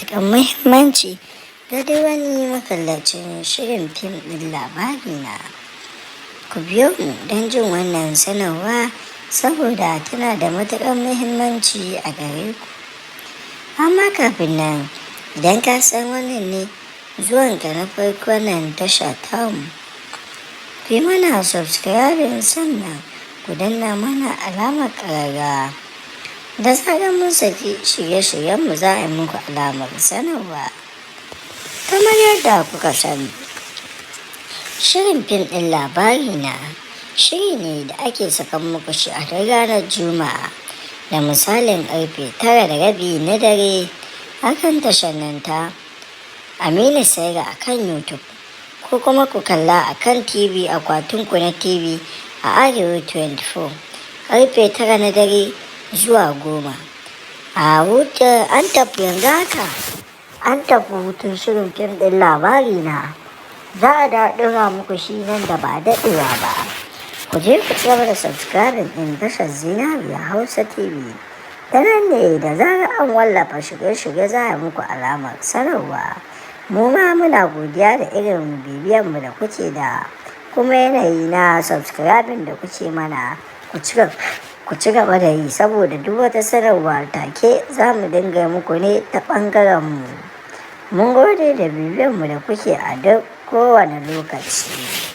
matuƙar muhimmanci ga duk wani makallacin shirin fim ɗin Labarina. Ku biyo mu don jin wannan sanarwa saboda tana da matuƙar muhimmanci a gare ku. Amma kafin nan, idan ka san wannan ne zuwanka na farko nan tasha tamu, ku yi mana subscribing sannan ku danna mana alamar ƙararrawa. Da zarar mun saki shirye-shiryenmu za a yi muku alamar sanarwa. Kamar yadda kuka sani, shirin fim ɗin Labarina shiri ne da ake sakan muku shi a ranar Juma'a da misalin ƙarfe 9:30 na dare akan tashar nan ta Aminu Saira a kan YouTube, ko kuma ku kalla a kan TV akwatinku na TV a Arewa 24 ƙarfe 9 na dare zuwa 10. A hutun an tafi yanzu haka an tafi hutun shirin fim ɗin Labarina. Za a ɗora muku shi nan da ba daɗewa ba. Ku je ku cigaba da subscribing ɗin tashar Zinariya Hausa TV. Ta nan ne da zarar an wallafa shirye-shirye za a muku alamar sanarwa. Mu ma muna godiya da irin bibiyanmu da kuke da kuma yanayi na subscribing da kuke mana. Ku ci gaba da yi saboda duk wata sanarwa take za mu dinga muku ne ta ɓangarenmu. Mun gode da bibiyanmu da kuke a duk kowane lokaci.